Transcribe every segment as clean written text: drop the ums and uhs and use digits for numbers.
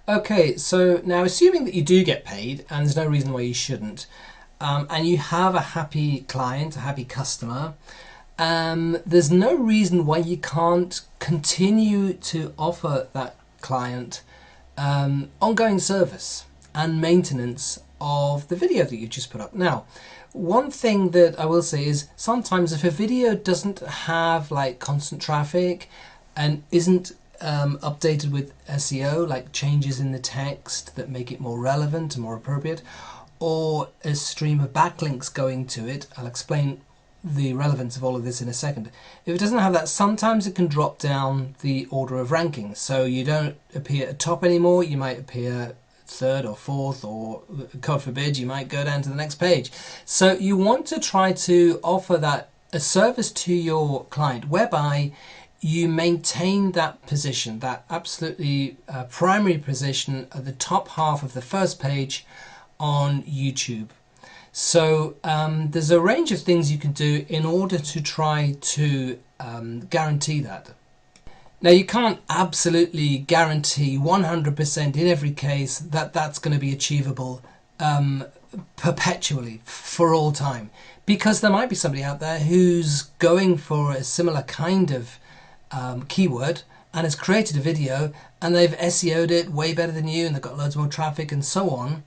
Okay, so now assuming that you do get paid, and there's no reason why you shouldn't, and you have a happy client, a happy customer, there's no reason why you can't continue to offer that client ongoing service and maintenance of the video that you just put up. Now, one thing that I will say is sometimes if a video doesn't have like constant traffic and isn't updated with SEO, like changes in the text that make it more relevant and more appropriate, or a stream of backlinks going to it, I'll explain the relevance of all of this in a second. If it doesn't have that, sometimes it can drop down the order of ranking. So you don't appear at top anymore, you might appear third or fourth, or God forbid, you might go down to the next page. So you want to try to offer that a service to your client whereby you maintain that position, that absolutely primary position at the top half of the first page on YouTube. So there's a range of things you can do in order to try to guarantee that. Now, you can't absolutely guarantee 100% in every case that that's going to be achievable perpetually for all time, because there might be somebody out there who's going for a similar kind of keyword and has created a video and they've SEO'd it way better than you and they've got loads more traffic and so on.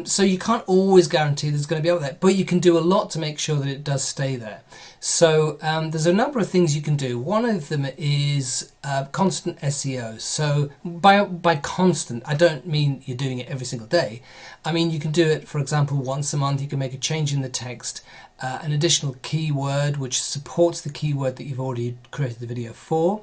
So you can't always guarantee there's going to be out there, but you can do a lot to make sure that it does stay there. So there's a number of things you can do. One of them is constant SEO. So by constant, I don't mean you're doing it every single day. I mean you can do it, for example, once a month. You can make a change in the text, an additional keyword which supports the keyword that you've already created the video for.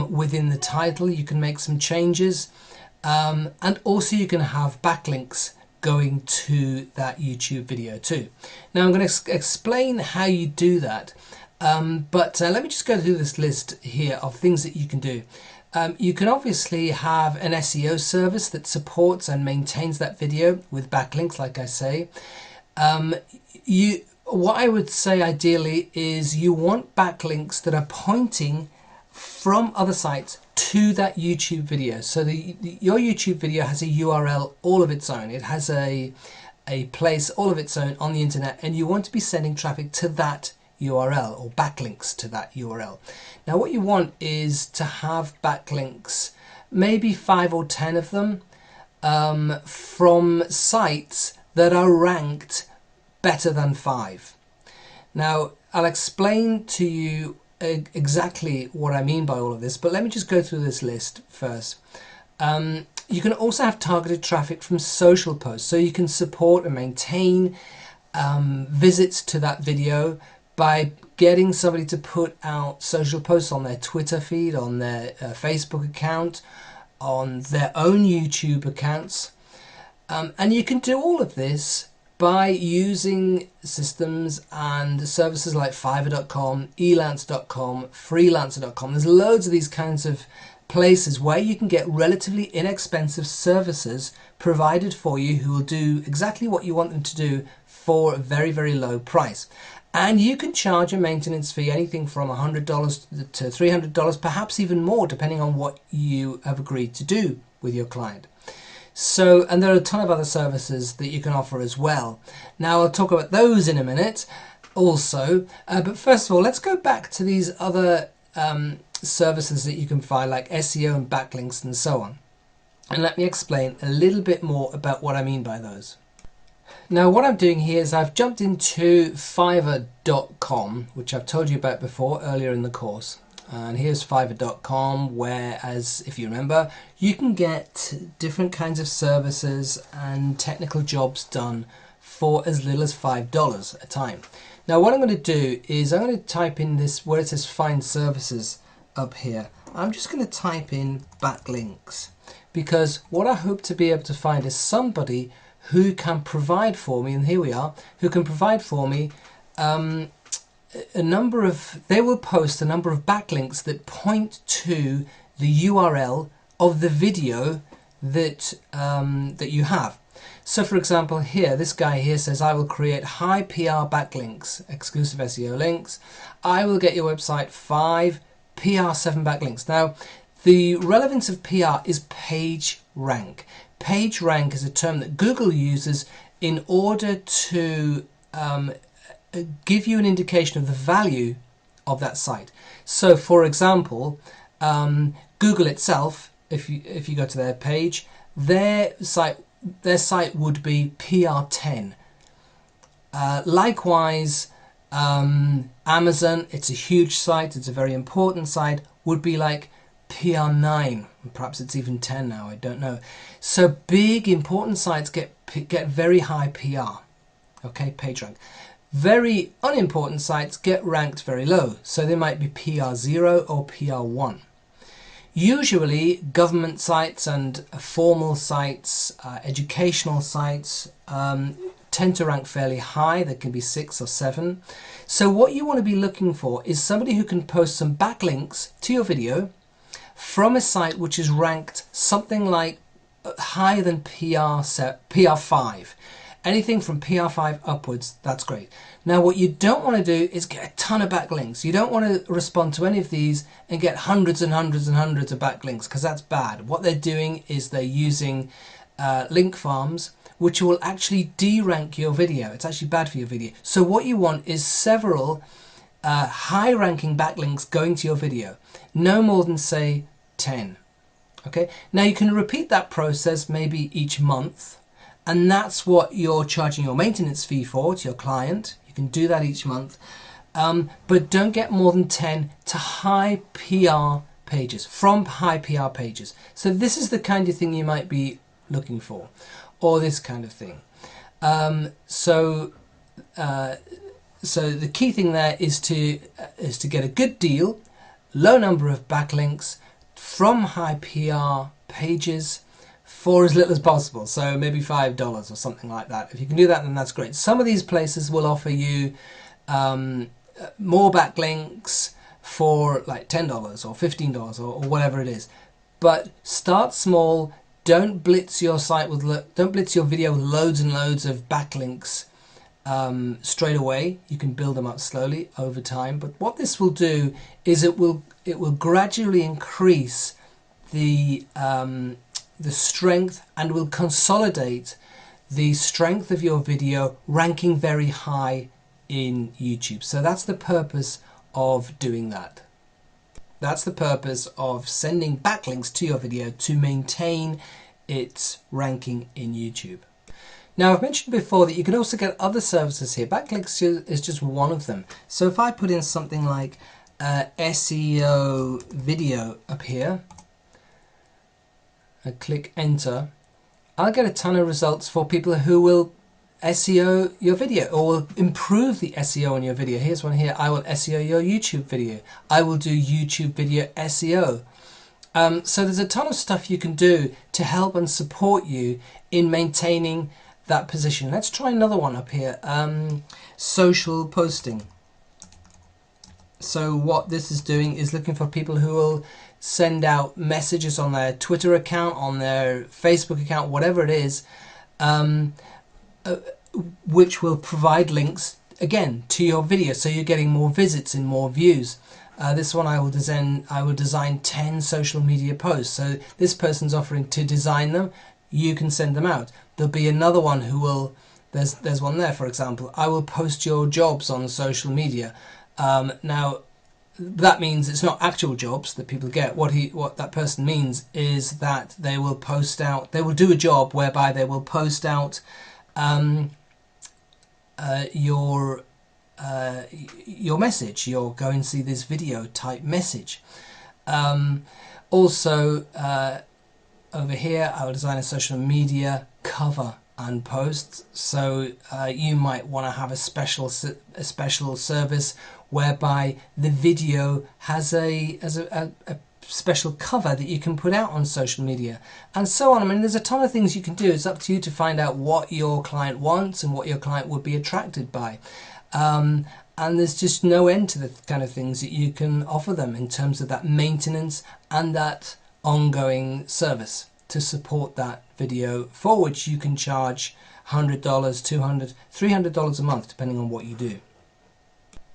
Within the title, you can make some changes. And also you can have backlinks going to that YouTube video too. Now I'm going to explain how you do that, but let me just go through this list here of things that you can do. You can obviously have an SEO service that supports and maintains that video with backlinks, like I say. What I would say ideally is you want backlinks that are pointing from other sites to that YouTube video. So your YouTube video has a URL all of its own. It has a place all of its own on the internet, and you want to be sending traffic to that URL or backlinks to that URL. Now what you want is to have backlinks, maybe 5 or 10 of them, from sites that are ranked better than 5. Now I'll explain to you exactly what I mean by all of this, but let me just go through this list first. You can also have targeted traffic from social posts, so you can support and maintain visits to that video by getting somebody to put out social posts on their Twitter feed, on their Facebook account, on their own YouTube accounts, and you can do all of this by using systems and services like Fiverr.com, Elance.com, Freelancer.com. There's loads of these kinds of places where you can get relatively inexpensive services provided for you who will do exactly what you want them to do for a very, very low price. And you can charge a maintenance fee anything from $100 to $300, perhaps even more, depending on what you have agreed to do with your client. So, and there are a ton of other services that you can offer as well. Now I'll talk about those in a minute also, but first of all, let's go back to these other services that you can find, like SEO and backlinks and so on. And let me explain a little bit more about what I mean by those. Now what I'm doing here is I've jumped into Fiverr.com, which I've told you about before earlier in the course. And here's Fiverr.com, where, as if you remember, you can get different kinds of services and technical jobs done for as little as $5 a time. Now what I'm going to do is I'm going to type in this where it says find services up here. I'm just going to type in backlinks, because what I hope to be able to find is somebody who can provide for me, and here we are, who can provide for me they will post a number of backlinks that point to the URL of the video that that you have. So for example here, this guy here says, I will create high PR backlinks, exclusive SEO links. I will get your website 5 PR7 backlinks. Now The relevance of PR is page rank. Page rank is a term that Google uses in order to give you an indication of the value of that site. So, for example, Google itself, if you go to their page, their site would be PR10. Likewise, Amazon, it's a huge site, it's a very important site, would be like PR9. Perhaps it's even 10 now, I don't know. So big important sites get very high PR, okay, page rank. Very unimportant sites get ranked very low, so they might be PR0 or PR1. Usually government sites and formal sites, educational sites, tend to rank fairly high. They can be 6 or 7. So what you want to be looking for is somebody who can post some backlinks to your video from a site which is ranked something like higher than PR5. Anything from PR5 upwards, that's great. Now what you don't want to do is get a ton of backlinks. You don't want to respond to any of these and get hundreds and hundreds and hundreds of backlinks, because that's bad. What they're doing is they're using link farms, which will actually de-rank your video. It's actually bad for your video. So what you want is several high-ranking backlinks going to your video. No more than, say, 10. Okay. Now you can repeat that process maybe each month, and that's what you're charging your maintenance fee for to your client. You can do that each month, but don't get more than 10 to high PR pages, from high PR pages. So this is the kind of thing you might be looking for, or this kind of thing. So the key thing there is to get a good deal, low number of backlinks from high PR pages for as little as possible. So maybe $5 or something like that. If you can do that, then that's great. Some of these places will offer you more backlinks for like $10 or $15 or whatever it is. But start small. Don't blitz your site with don't blitz your video with loads and loads of backlinks straight away. You can build them up slowly over time. But what this will do is it will gradually increase the strength, and will consolidate the strength of your video ranking very high in YouTube. So that's the purpose of doing that. That's the purpose of sending backlinks to your video, to maintain its ranking in YouTube. Now, I've mentioned before that you can also get other services here. Backlinks is just one of them. So if I put in something like SEO video up here, I click enter, I'll get a ton of results for people who will SEO your video or will improve the SEO on your video. Here's one here. I will SEO your YouTube video. I will do YouTube video SEO. So there's a ton of stuff you can do to help and support you in maintaining that position. Let's try another one up here. Social posting. So what this is doing is looking for people who will send out messages on their Twitter account, on their Facebook account, whatever it is, which will provide links again to your video, so you're getting more visits and more views. This one I will design 10 social media posts. So this person's offering to design them. You can send them out. There'll be another one who will. There's one there, for example. I will post your jobs on social media. Now, that means it's not actual jobs that people get. What that person means is that they will post out. They will do a job whereby they will post out your message. You'll go and see this video type message. Also, over here, I will design a social media cover and posts. So you might want to have a special service whereby the video has a special cover that you can put out on social media, and so on. I mean, there's a ton of things you can do. It's up to you to find out what your client wants and what your client would be attracted by. And there's just no end to the kind of things that you can offer them in terms of that maintenance and that ongoing service to support that video, for which you can charge $100, $200, $300 a month, depending on what you do.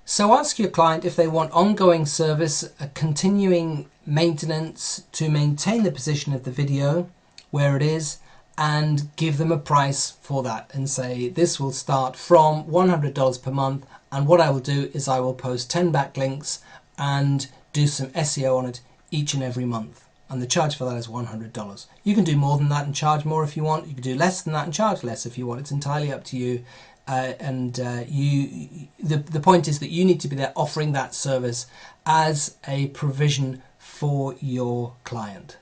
So ask your client if they want ongoing service, a continuing maintenance to maintain the position of the video where it is, and give them a price for that and say this will start from $100 per month, and what I will do is I will post 10 backlinks and do some SEO on it each and every month, and the charge for that is $100. You can do more than that and charge more if you want. You can do less than that and charge less if you want. It's entirely up to you. The point is that you need to be there offering that service as a provision for your client.